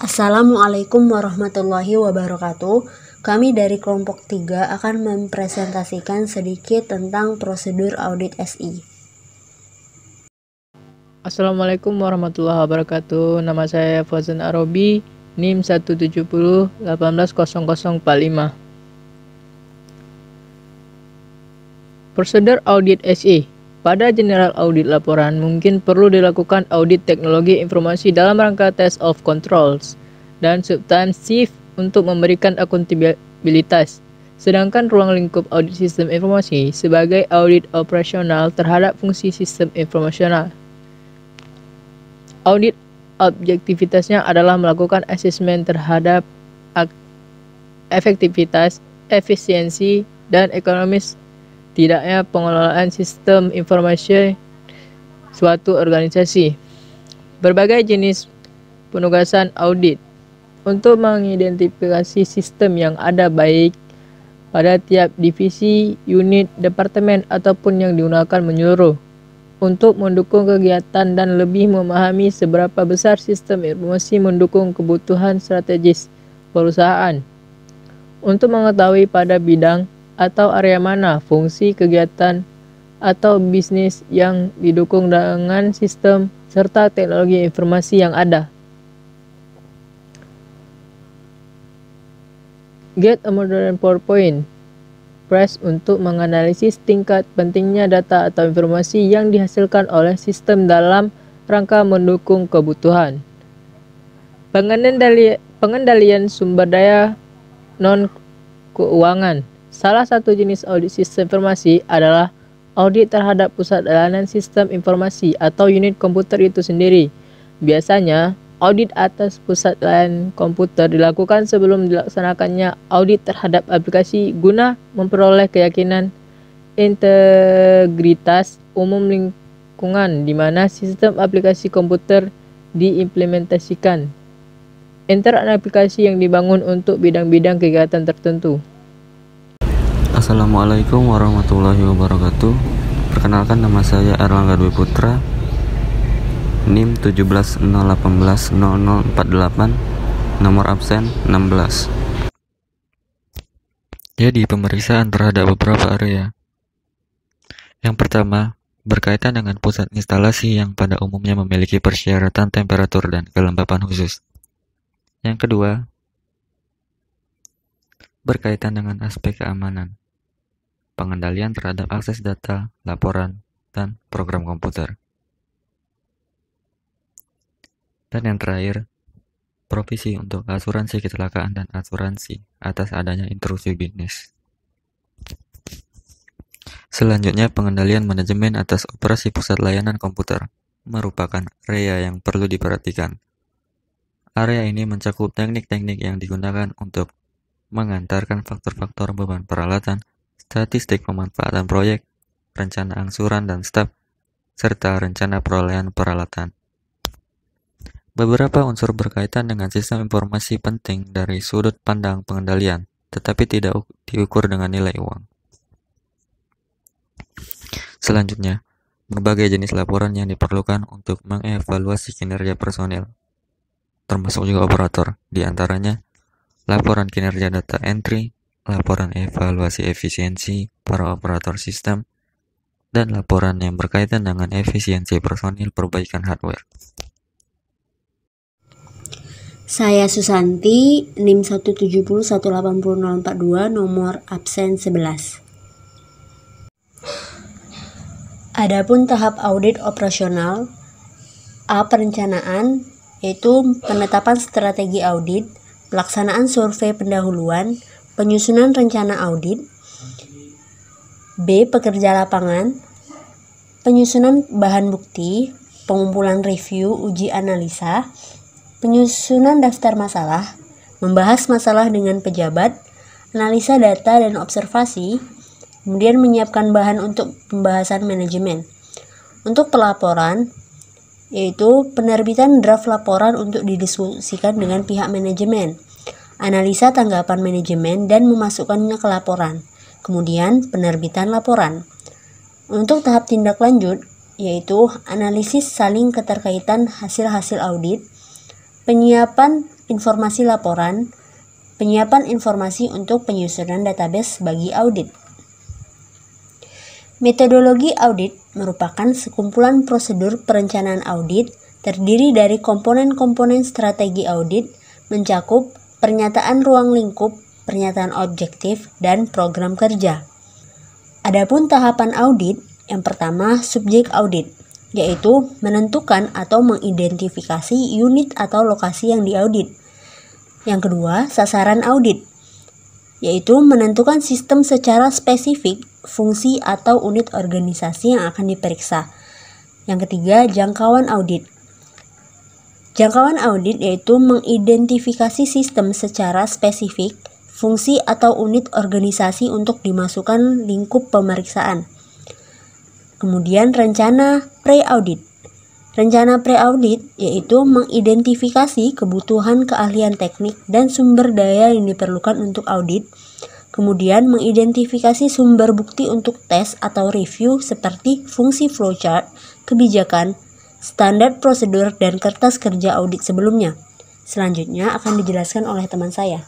Assalamualaikum warahmatullahi wabarakatuh. Kami dari kelompok 3 akan mempresentasikan sedikit tentang prosedur audit SI. Assalamualaikum warahmatullahi wabarakatuh. Nama saya Fauzan Arobi, NIM 170180045. Prosedur audit SI. Pada general audit laporan, mungkin perlu dilakukan audit teknologi informasi dalam rangka test of controls dan substansif untuk memberikan akuntabilitas. Sedangkan ruang lingkup audit sistem informasi sebagai audit operasional terhadap fungsi sistem informasional. Audit objektivitasnya adalah melakukan asesmen terhadap efektivitas, efisiensi, dan ekonomis tidaknya pengelolaan sistem informasi suatu organisasi. Berbagai jenis penugasan audit untuk mengidentifikasi sistem yang ada baik pada tiap divisi, unit, departemen, ataupun yang digunakan menyeluruh untuk mendukung kegiatan dan lebih memahami seberapa besar sistem informasi mendukung kebutuhan strategis perusahaan. Untuk mengetahui pada bidang atau area mana fungsi kegiatan atau bisnis yang didukung dengan sistem serta teknologi informasi yang ada. Get a modern PowerPoint Press untuk menganalisis tingkat pentingnya data atau informasi yang dihasilkan oleh sistem dalam rangka mendukung kebutuhan. Pengendalian sumber daya non-keuangan. Salah satu jenis audit sistem informasi adalah audit terhadap pusat layanan sistem informasi atau unit komputer itu sendiri. Biasanya, audit atas pusat layanan komputer dilakukan sebelum dilaksanakannya audit terhadap aplikasi guna memperoleh keyakinan integritas umum lingkungan di mana sistem aplikasi komputer diimplementasikan. Internet aplikasi yang dibangun untuk bidang-bidang kegiatan tertentu. Assalamualaikum warahmatullahi wabarakatuh. Perkenalkan, nama saya Erlangga Dwi Putra, NIM 170180048, nomor absen 16. Jadi, pemeriksaan terhadap beberapa area. Yang pertama, berkaitan dengan pusat instalasi yang pada umumnya memiliki persyaratan temperatur dan kelembapan khusus. Yang kedua, berkaitan dengan aspek keamanan, pengendalian terhadap akses data, laporan, dan program komputer. Dan yang terakhir, provisi untuk asuransi kecelakaan dan asuransi atas adanya intrusi bisnis. Selanjutnya, pengendalian manajemen atas operasi pusat layanan komputer merupakan area yang perlu diperhatikan. Area ini mencakup teknik-teknik yang digunakan untuk mengantarkan faktor-faktor beban peralatan, statistik pemanfaatan proyek, rencana angsuran dan staf, serta rencana perolehan peralatan. Beberapa unsur berkaitan dengan sistem informasi penting dari sudut pandang pengendalian, tetapi tidak diukur dengan nilai uang. Selanjutnya, berbagai jenis laporan yang diperlukan untuk mengevaluasi kinerja personil, termasuk juga operator, di antaranya laporan kinerja data entry, laporan evaluasi efisiensi para operator sistem, dan laporan yang berkaitan dengan efisiensi personil perbaikan hardware. Saya Susanti, NIM 170180042, nomor absen 11. Adapun tahap audit operasional, A. Perencanaan, yaitu penetapan strategi audit, pelaksanaan survei pendahuluan, penyusunan rencana audit. B. Pekerja lapangan, penyusunan bahan bukti, pengumpulan review, uji analisa, penyusunan daftar masalah, membahas masalah dengan pejabat, analisa data dan observasi, kemudian menyiapkan bahan untuk pembahasan manajemen. Untuk pelaporan, yaitu penerbitan draft laporan untuk didiskusikan dengan pihak manajemen, analisa tanggapan manajemen dan memasukkannya ke laporan, kemudian penerbitan laporan. Untuk tahap tindak lanjut, yaitu analisis saling keterkaitan hasil-hasil audit, penyiapan informasi laporan, penyiapan informasi untuk penyusunan database bagi audit. Metodologi audit merupakan sekumpulan prosedur perencanaan audit terdiri dari komponen-komponen strategi audit, mencakup pernyataan ruang lingkup, pernyataan objektif, dan program kerja. Adapun tahapan audit, yang pertama subjek audit, yaitu menentukan atau mengidentifikasi unit atau lokasi yang diaudit. Yang kedua, sasaran audit, yaitu menentukan sistem secara spesifik, fungsi atau unit organisasi yang akan diperiksa. Yang ketiga, jangkauan audit. Jangkauan audit yaitu mengidentifikasi sistem secara spesifik, fungsi atau unit organisasi untuk dimasukkan lingkup pemeriksaan. Kemudian rencana pre-audit. Rencana pre-audit yaitu mengidentifikasi kebutuhan keahlian teknik dan sumber daya yang diperlukan untuk audit. Kemudian mengidentifikasi sumber bukti untuk tes atau review seperti fungsi flowchart, kebijakan, standar prosedur, dan kertas kerja audit sebelumnya. Selanjutnya akan dijelaskan oleh teman saya.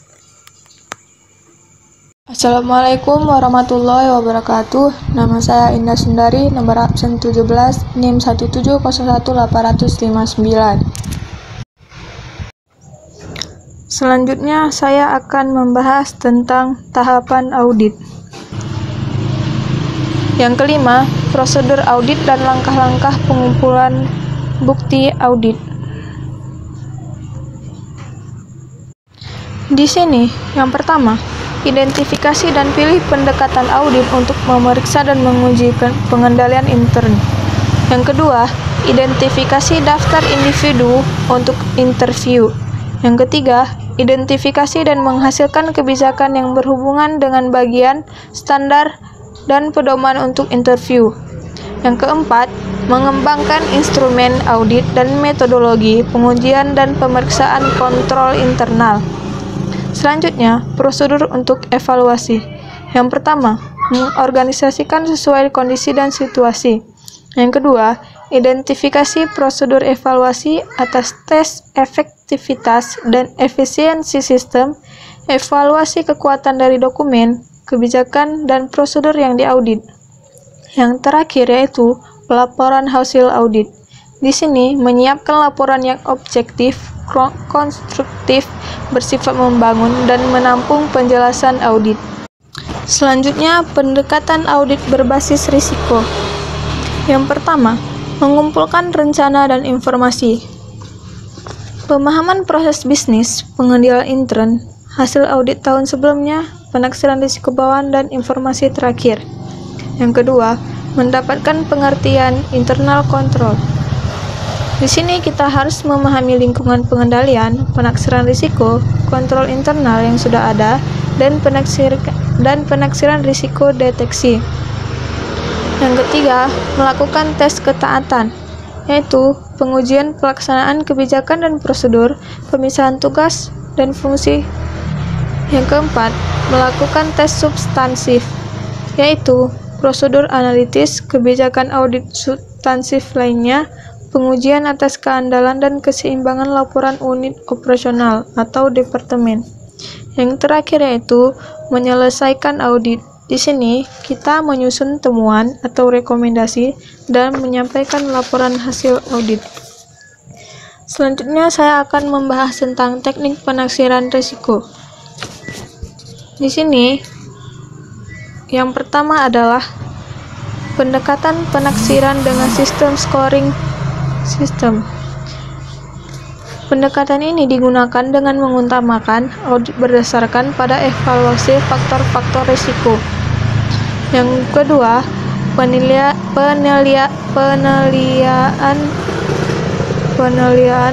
Assalamualaikum warahmatullahi wabarakatuh. Nama saya Indah Sundari, nomor absen 17, NIM 1701859. Selanjutnya saya akan membahas tentang tahapan audit. Yang kelima, prosedur audit dan langkah-langkah pengumpulan bukti audit. Di sini, yang pertama, identifikasi dan pilih pendekatan audit untuk memeriksa dan menguji pengendalian intern. Yang kedua, identifikasi daftar individu untuk interview. Yang ketiga, identifikasi dan menghasilkan kebijakan yang berhubungan dengan bagian, standar, dan pedoman untuk interview. Yang keempat, mengembangkan instrumen audit dan metodologi pengujian dan pemeriksaan kontrol internal. Selanjutnya, prosedur untuk evaluasi. Yang pertama, mengorganisasikan sesuai kondisi dan situasi. Yang kedua, identifikasi prosedur evaluasi atas tes efektivitas dan efisiensi sistem, evaluasi kekuatan dari dokumen, kebijakan, dan prosedur yang diaudit. Yang terakhir yaitu pelaporan hasil audit. Di sini, menyiapkan laporan yang objektif, konstruktif, bersifat membangun, dan menampung penjelasan audit. Selanjutnya, pendekatan audit berbasis risiko. Yang pertama, mengumpulkan rencana dan informasi. Pemahaman proses bisnis, pengendalian intern, hasil audit tahun sebelumnya, penaksiran risiko bawaan, dan informasi terakhir. Yang kedua, mendapatkan pengertian internal control. Di sini kita harus memahami lingkungan pengendalian, penaksiran risiko, kontrol internal yang sudah ada, dan penaksiran risiko deteksi. Yang ketiga, melakukan tes ketaatan, yaitu pengujian pelaksanaan kebijakan dan prosedur, pemisahan tugas dan fungsi. Yang keempat, melakukan tes substansif, yaitu prosedur analitis, kebijakan audit substansif lainnya, pengujian atas keandalan dan keseimbangan laporan unit operasional atau departemen. Yang terakhir yaitu menyelesaikan audit. Di sini, kita menyusun temuan atau rekomendasi dan menyampaikan laporan hasil audit. Selanjutnya, saya akan membahas tentang teknik penaksiran risiko. Di sini, yang pertama adalah pendekatan penaksiran dengan sistem scoring system. Pendekatan ini digunakan dengan mengutamakan audit berdasarkan pada evaluasi faktor-faktor risiko. Yang kedua, penilaian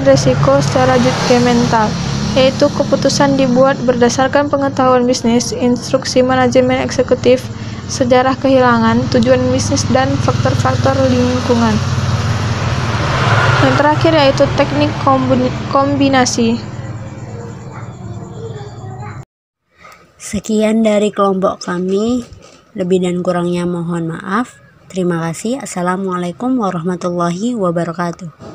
risiko secara judgmental, yaitu keputusan dibuat berdasarkan pengetahuan bisnis, instruksi manajemen eksekutif, sejarah kehilangan, tujuan bisnis, dan faktor-faktor lingkungan. Yang terakhir yaitu teknik kombinasi. Sekian dari kelompok kami, lebih dan kurangnya mohon maaf. Terima kasih. Assalamualaikum warahmatullahi wabarakatuh.